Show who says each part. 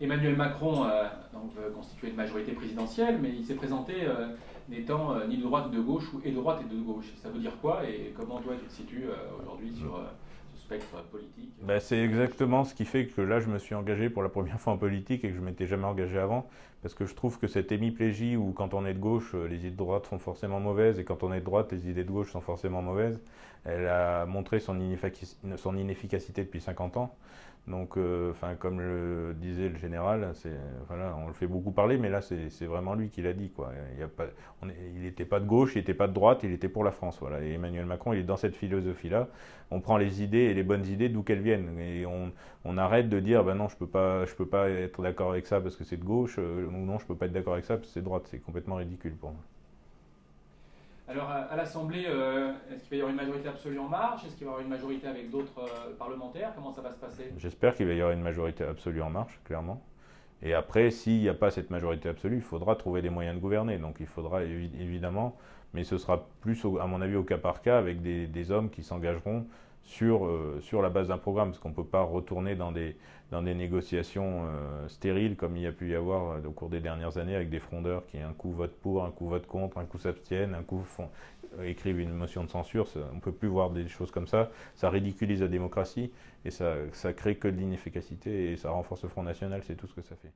Speaker 1: Emmanuel Macron donc, veut constituer une majorité présidentielle, mais il s'est présenté n'étant ni de droite ni de gauche, ou et de droite et de gauche. Ça veut dire quoi et comment toi tu te situes aujourd'hui sur ce spectre politique
Speaker 2: Ben, c'est exactement ce qui fait que là, je me suis engagé pour la première fois en politique et que je m'étais jamais engagé avant. Parce que je trouve que cette hémiplégie où quand on est de gauche, les idées de droite sont forcément mauvaises et quand on est de droite, les idées de gauche sont forcément mauvaises, elle a montré son inefficacité depuis 50 ans. Donc, comme le disait le général, voilà, on le fait beaucoup parler, mais là, c'est vraiment lui qui l'a dit, quoi. Il n'était pas de gauche, il n'était pas de droite, il était pour la France, voilà. Et Emmanuel Macron, il est dans cette philosophie-là. On prend les idées et les bonnes idées d'où qu'elles viennent, et on arrête de dire, ben non, je peux pas être d'accord avec ça parce que c'est de gauche, ou non, je peux pas être d'accord avec ça parce que c'est de droite. C'est complètement ridicule pour moi.
Speaker 1: Alors à l'Assemblée, est-ce qu'il va y avoir une majorité absolue en marche? Est-ce qu'il va y avoir une majorité avec d'autres parlementaires? Comment ça va se passer?
Speaker 2: J'espère qu'il va y avoir une majorité absolue en marche, clairement. Et après, s'il n'y a pas cette majorité absolue, il faudra trouver des moyens de gouverner. Donc il faudra évidemment, mais ce sera plus, à mon avis, au cas par cas, avec des hommes qui s'engageront sur la base d'un programme, parce qu'on ne peut pas retourner dans des négociations stériles comme il y a pu y avoir au cours des dernières années avec des frondeurs qui un coup votent pour, un coup votent contre, un coup s'abstiennent, un coup écrivent une motion de censure. On ne peut plus voir des choses comme ça ridiculise la démocratie et ça crée que de l'inefficacité et ça renforce le Front National, c'est tout ce que ça fait.